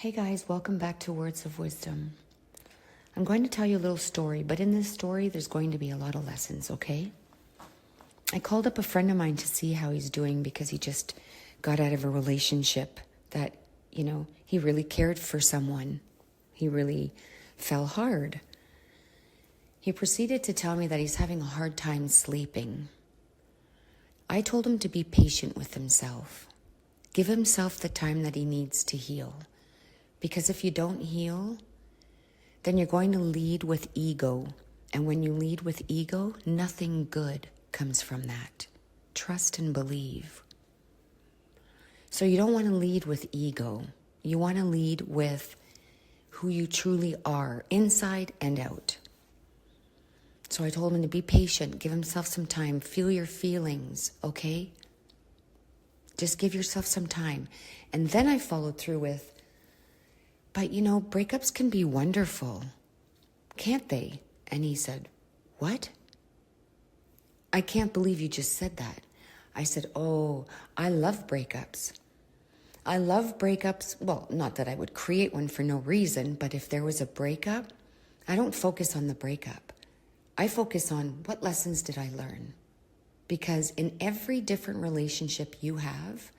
Hey guys, welcome back to Words of Wisdom. I'm going to tell you a little story, but in this story, there's going to be a lot of lessons, okay? I called up a friend of mine to see how he's doing because he just got out of a relationship that, he really cared for someone. He really fell hard. He proceeded to tell me that he's having a hard time sleeping. I told him to be patient with himself. Give himself the time that he needs to heal. Because if you don't heal, then you're going to lead with ego. And when you lead with ego, nothing good comes from that. Trust and believe. So you don't want to lead with ego. You want to lead with who you truly are, inside and out. So I told him to be patient, give himself some time, feel your feelings, okay? Just give yourself some time. And then I followed through with, but breakups can be wonderful, can't they? And he said, what? I can't believe you just said that. I said, oh, I love breakups. I love breakups. Well, not that I would create one for no reason, but if there was a breakup, I don't focus on the breakup. I focus on what lessons did I learn? Because in every different relationship you have,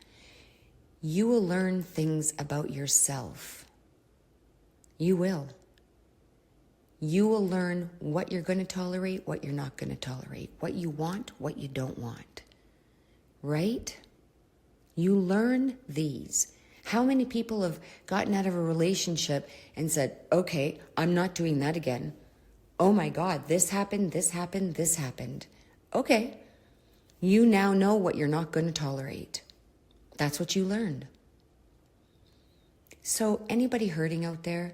you will learn things about yourself. You will. You will learn what you're going to tolerate, what you're not going to tolerate, what you want, what you don't want. Right? You learn these. How many people have gotten out of a relationship and said, okay, I'm not doing that again. Oh my God, this happened, this happened, this happened. Okay. You now know what you're not going to tolerate. That's what you learned. So anybody hurting out there,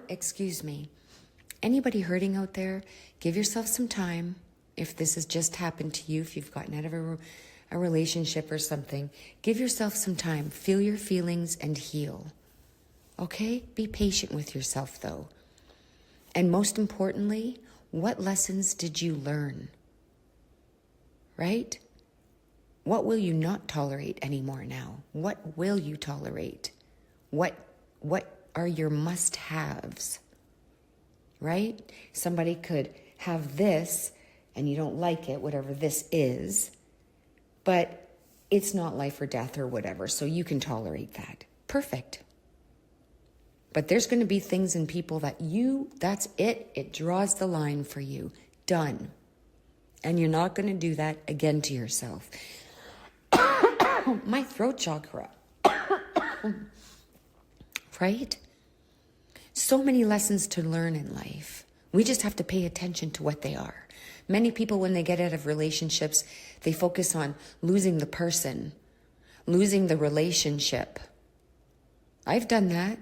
excuse me, anybody hurting out there, give yourself some time. If this has just happened to you, if you've gotten out of a relationship or something, give yourself some time. Feel your feelings and heal. Okay? Be patient with yourself though. And most importantly, what lessons did you learn? Right? What will you not tolerate anymore now? What will you tolerate? What are your must-haves? Right? Somebody could have this and you don't like it, whatever this is, but it's not life or death or whatever, so you can tolerate that. Perfect. But there's going to be things in people that that's it. It draws the line for you. Done. And you're not going to do that again to yourself. My throat chakra. Right? So many lessons to learn in life. We just have to pay attention to what they are. Many people, when they get out of relationships, they focus on losing the person, losing the relationship. I've done that.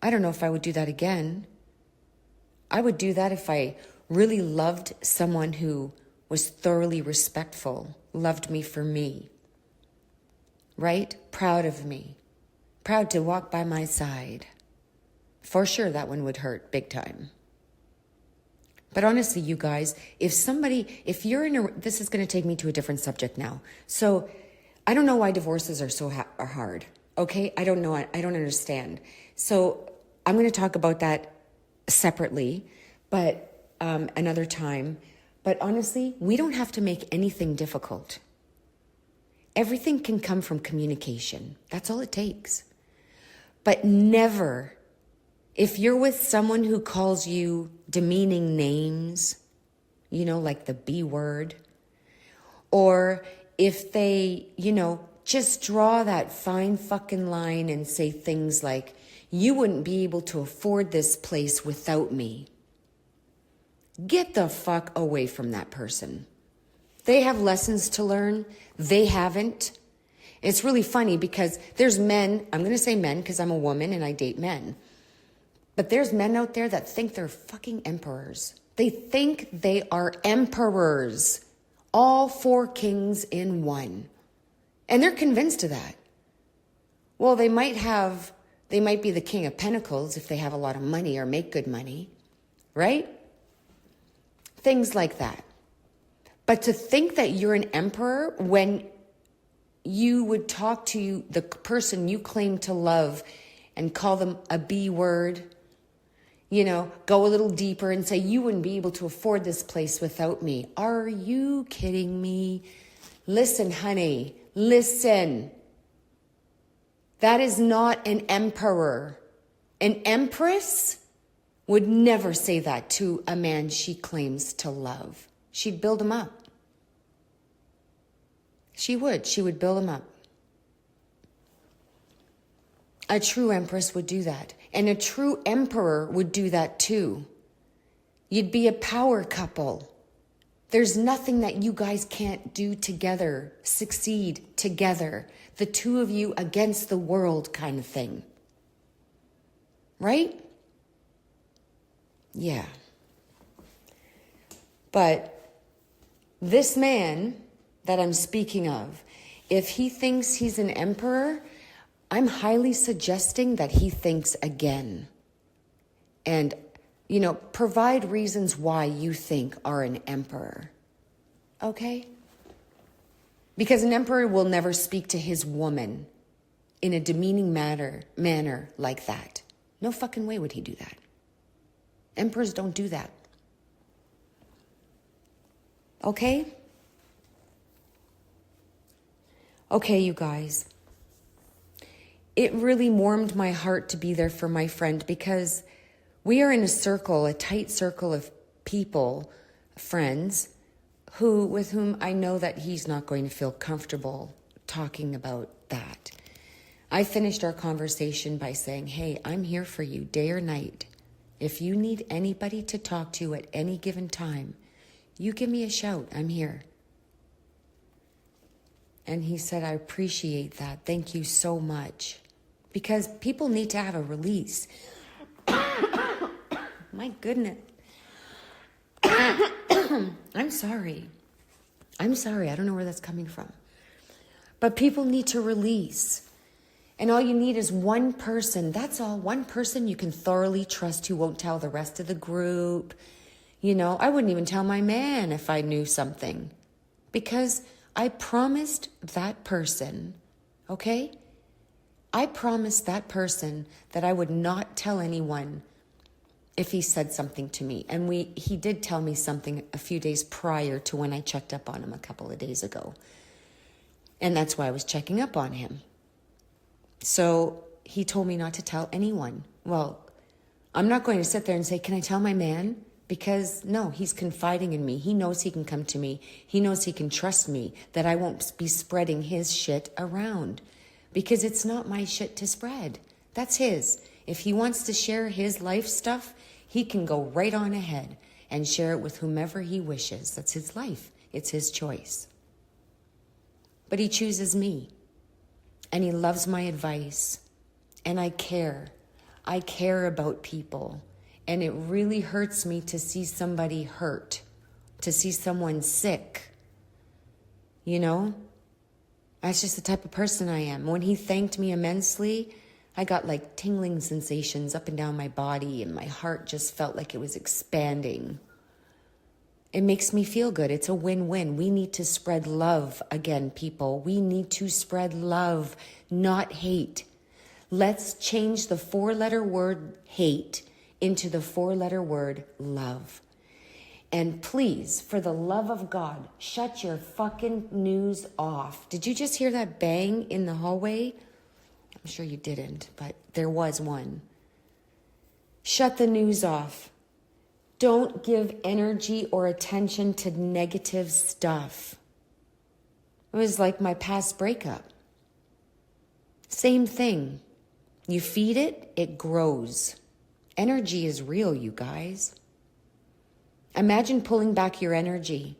I don't know if I would do that again. I would do that if I really loved someone who was thoroughly respectful, loved me for me, right? Proud of me, proud to walk by my side. For sure, that one would hurt big time. But honestly, you this is going to take me to a different subject now. So I don't know why divorces are so hard. Okay. I don't know. I don't understand. So I'm going to talk about that separately, but another time. But honestly, we don't have to make anything difficult. Everything can come from communication. That's all it takes. But never, if you're with someone who calls you demeaning names, like the B word, or if they, just draw that fine fucking line and say things like, you wouldn't be able to afford this place without me. Get the fuck away from that person. They have lessons to learn. They haven't. It's really funny because there's men, I'm going to say men because I'm a woman and I date men. But there's men out there that think they're fucking emperors. They think they are emperors. All 4 kings in one. And they're convinced of that. Well, they might be the king of pentacles if they have a lot of money or make good money. Right? Things like that. But to think that you're an emperor when you would talk to the person you claim to love and call them a B word, go a little deeper and say, you wouldn't be able to afford this place without me. Are you kidding me? Listen, honey, listen. That is not an emperor. An empress would never say that to a man she claims to love. She'd build him up. She would build him up. A true empress would do that. And a true emperor would do that too. You'd be a power couple. There's nothing that you guys can't do together, succeed together. The two of you against the world kind of thing. Right? Yeah. But this man that I'm speaking of, if he thinks he's an emperor, I'm highly suggesting that he thinks again. And, provide reasons why you think are an emperor. Okay? Because an emperor will never speak to his woman in a demeaning manner like that. No fucking way would he do that. Emperors don't do that. Okay? Okay, you guys. It really warmed my heart to be there for my friend because we are in a circle, a tight circle of people, friends, with whom I know that he's not going to feel comfortable talking about that. I finished our conversation by saying, hey, I'm here for you day or night. If you need anybody to talk to at any given time, you give me a shout. I'm here. And he said, I appreciate that. Thank you so much. Because people need to have a release. My goodness. I'm sorry. I don't know where that's coming from. But people need to release. And all you need is one person. That's all. One person you can thoroughly trust who won't tell the rest of the group. I wouldn't even tell my man if I knew something. Because I promised that person, okay? I promised that person that I would not tell anyone if he said something to me. And he did tell me something a few days prior to when I checked up on him a couple of days ago. And that's why I was checking up on him. So he told me not to tell anyone. Well, I'm not going to sit there and say, can I tell my man? Because no, he's confiding in me. He knows he can come to me. He knows he can trust me, that I won't be spreading his shit around. Because it's not my shit to spread. That's his. If he wants to share his life stuff, he can go right on ahead and share it with whomever he wishes. That's his life. It's his choice. But he chooses me. And he loves my advice. And I care. I care about people. And it really hurts me to see somebody hurt. To see someone sick. That's just the type of person I am. When he thanked me immensely, I got like tingling sensations up and down my body, and my heart just felt like it was expanding. It makes me feel good. It's a win-win. We need to spread love again, people. We need to spread love, not hate. Let's change the 4-letter word hate into the 4-letter word love. And please, for the love of God, shut your fucking news off. Did you just hear that bang in the hallway? I'm sure you didn't, but there was one. Shut the news off. Don't give energy or attention to negative stuff. It was like my past breakup. Same thing. You feed it, it grows. Energy is real, you guys. Imagine pulling back your energy.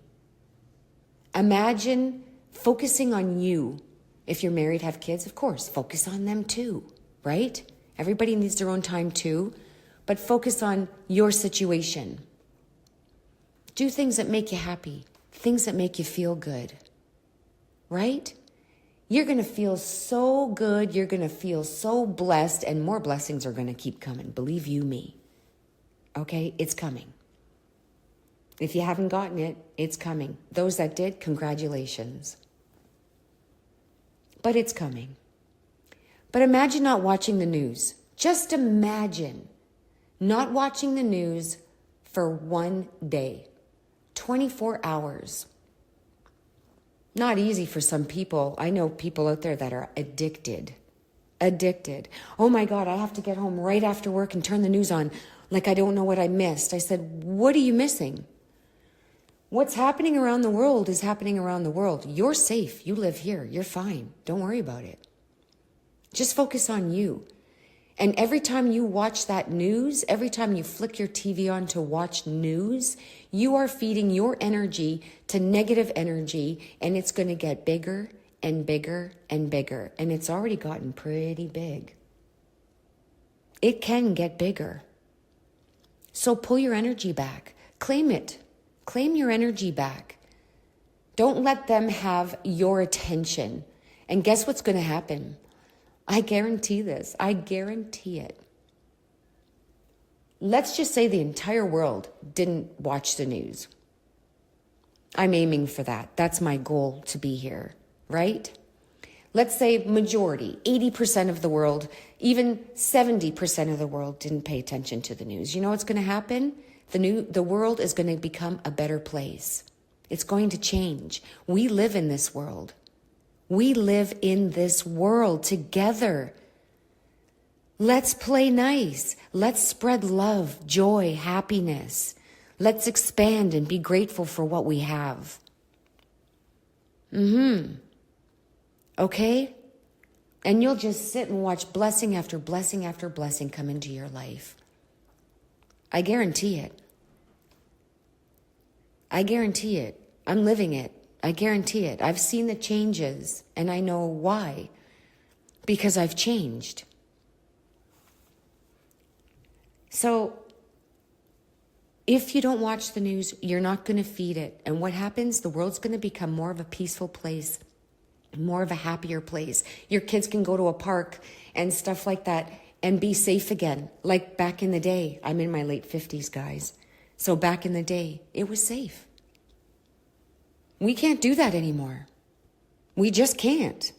Imagine focusing on you. If you're married, have kids, of course, focus on them too, right? Everybody needs their own time too, but focus on your situation. Do things that make you happy, things that make you feel good, right? You're going to feel so good, you're going to feel so blessed, and more blessings are going to keep coming, believe you me. Okay, it's coming. If you haven't gotten it, it's coming. Those that did, congratulations. but it's coming. But imagine not watching the news. Just imagine not watching the news for one day, 24 hours. Not easy for some people. I know people out there that are addicted. Oh my God, I have to get home right after work and turn the news on like I don't know what I missed. I said, what are you missing? What's happening around the world is happening around the world. You're safe. You live here. You're fine. Don't worry about it. Just focus on you. And every time you watch that news, every time you flick your TV on to watch news, you are feeding your energy to negative energy, and it's going to get bigger and bigger and bigger. And it's already gotten pretty big. It can get bigger. So pull your energy back. Claim it. Claim your energy back. Don't let them have your attention. And guess what's going to happen? I guarantee this. I guarantee it. Let's just say the entire world didn't watch the news. I'm aiming for that. That's my goal to be here, right? Let's say majority, 80% of the world, even 70% of the world didn't pay attention to the news. You know what's going to happen? The world is going to become a better place. It's going to change. We live in this world. We live in this world together. Let's play nice. Let's spread love, joy, happiness. Let's expand and be grateful for what we have. Okay? And you'll just sit and watch blessing after blessing after blessing come into your life. I guarantee it. I guarantee it. I'm living it. I guarantee it. I've seen the changes, and I know why. Because I've changed. So, if you don't watch the news, you're not going to feed it. And what happens? The world's going to become more of a peaceful place, more of a happier place. Your kids can go to a park and stuff like that and be safe again. Like back in the day. I'm in my late 50s, guys. So back in the day, it was safe. We can't do that anymore. We just can't.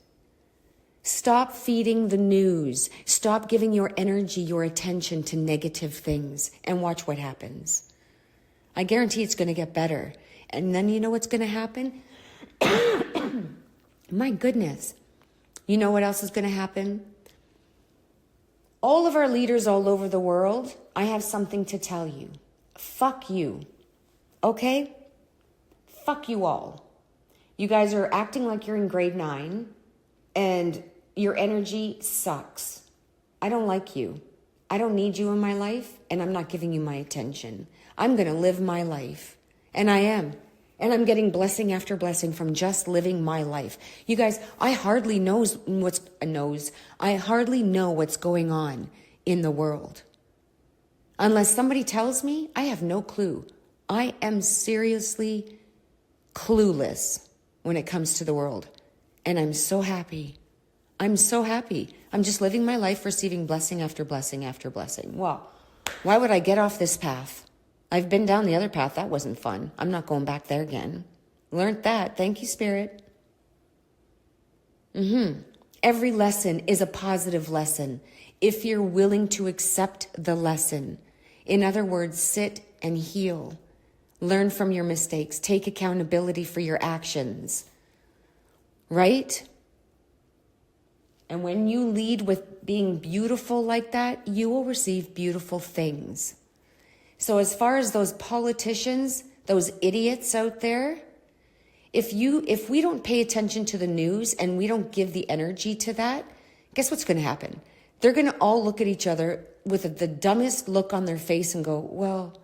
Stop feeding the news. Stop giving your energy, your attention to negative things, and watch what happens. I guarantee it's going to get better. And then you know what's going to happen? My goodness. You know what else is going to happen? All of our leaders all over the world, I have something to tell you. Fuck you. Okay? Fuck you all. You guys are acting like you're in grade 9 and your energy sucks. I don't like you. I don't need you in my life, and I'm not giving you my attention. I'm going to live my life, and I am. And I'm getting blessing after blessing from just living my life. You guys, I hardly know what's going on in the world. Unless somebody tells me, I have no clue. I am seriously clueless when it comes to the world. And I'm so happy. I'm so happy. I'm just living my life, receiving blessing after blessing after blessing. Well, why would I get off this path? I've been down the other path. That wasn't fun. I'm not going back there again. Learned that. Thank you, Spirit. Every lesson is a positive lesson if you're willing to accept the lesson. In other words, sit and heal. Learn from your mistakes. Take accountability for your actions. Right? And when you lead with being beautiful like that, you will receive beautiful things. So as far as those politicians, those idiots out there, if we don't pay attention to the news and we don't give the energy to that, guess what's going to happen? They're going to all look at each other with the dumbest look on their face and go, well,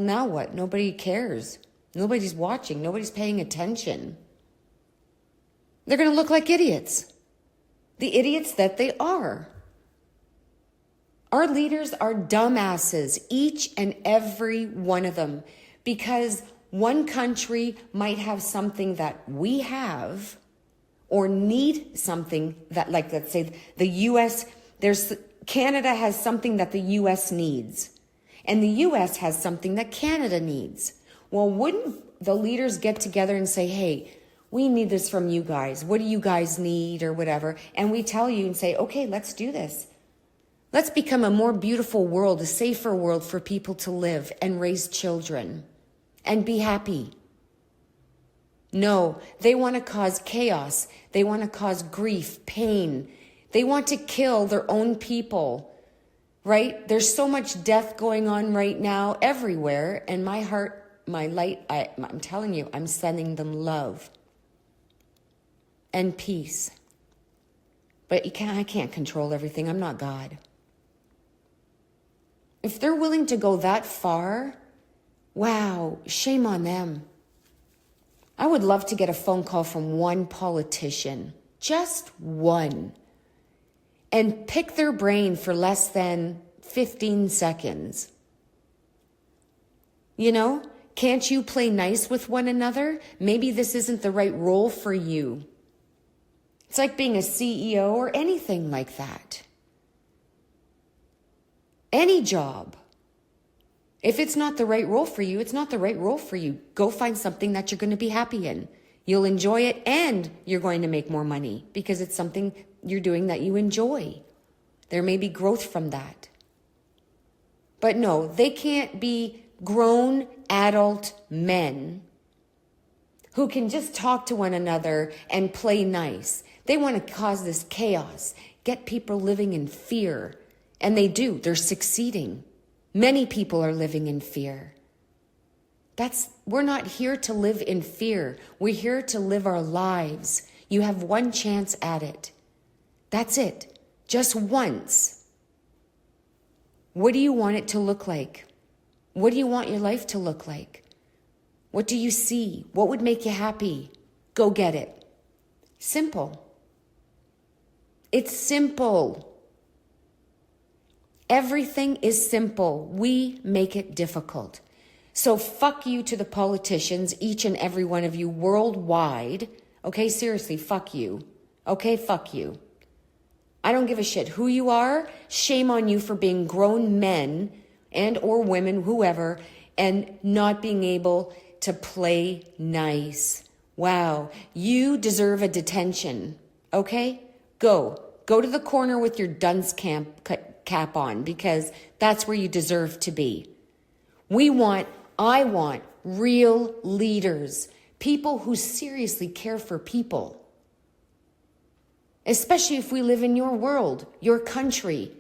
now what? Nobody cares. Nobody's watching. Nobody's paying attention. They're going to look like idiots. The idiots that they are. Our leaders are dumbasses, each and every one of them, because one country might have something that we have or need something that, like, let's say the U.S., Canada has something that the U.S. needs, and the U.S. has something that Canada needs. Well, wouldn't the leaders get together and say, hey, We need this from you guys. What do you guys need or whatever? And we tell you and say, okay, let's do this. Let's become a more beautiful world, a safer world for people to live and raise children and be happy. No, they want to cause chaos. They want to cause grief, pain. They want to kill their own people, right? There's so much death going on right now everywhere. And my heart, my light, I'm telling you, I'm sending them love and peace. But I can't control everything. I'm not God. If they're willing to go that far, wow, shame on them. I would love to get a phone call from one politician, just one, and pick their brain for less than 15 seconds. You know, can't you play nice with one another? Maybe this isn't the right role for you. It's like being a CEO or anything like that. Any job. If it's not the right role for you, it's not the right role for you. Go find something that you're going to be happy in. You'll enjoy it and you're going to make more money because it's something you're doing that you enjoy. There may be growth from that. But no, they can't be grown adult men who can just talk to one another and play nice. They want to cause this chaos, get people living in fear. And they do. They're succeeding. Many people are living in fear. We're not here to live in fear. We're here to live our lives. You have one chance at it. That's it. Just once. What do you want it to look like? What do you want your life to look like? What do you see? What would make you happy? Go get it. Simple. It's simple. Everything is simple. We make it difficult. So fuck you to the politicians, each and every one of you worldwide. Okay, seriously, fuck you. Okay, fuck you. I don't give a shit who you are. Shame on you for being grown men and or women, whoever, and not being able to play nice. Wow, you deserve a detention. Okay? Go to the corner with your dunce cap on because that's where you deserve to be. I want real leaders, people who seriously care for people. Especially if we live in your world, your country.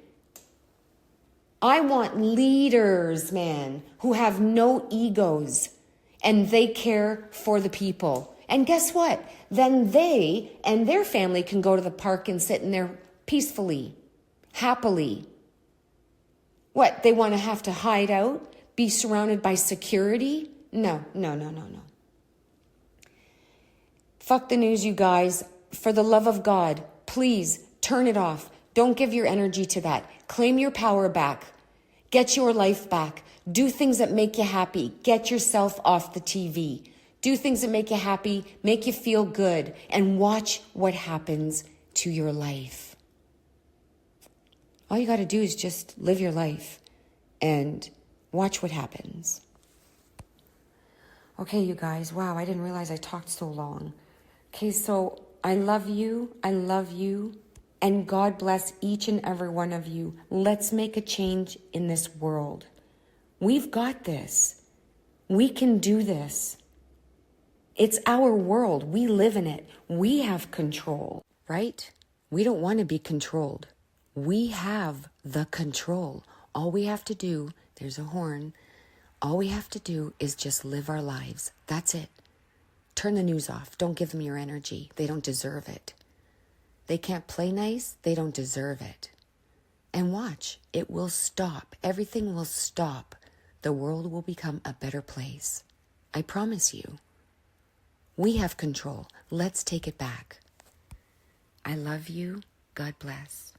I want leaders, man, who have no egos and they care for the people. And guess what? Then they and their family can go to the park and sit in there peacefully, happily. What, they want to have to hide out, be surrounded by security? No. Fuck the news, you guys. For the love of God, please turn it off. Don't give your energy to that. Claim your power back. Get your life back. Do things that make you happy. Get yourself off the TV. Do things that make you happy, make you feel good, and watch what happens to your life. All you got to do is just live your life and watch what happens. Okay, you guys. Wow, I didn't realize I talked so long. Okay, so I love you. And God bless each and every one of you. Let's make a change in this world. We've got this. We can do this. It's our world. We live in it. We have control, right? We don't want to be controlled. We have the control. All we have to do, there's a horn, all we have to do is just live our lives. That's it. Turn the news off. Don't give them your energy. They don't deserve it. They can't play nice. They don't deserve it. And watch, it will stop. Everything will stop. The world will become a better place. I promise you. We have control. Let's take it back. I love you. God bless.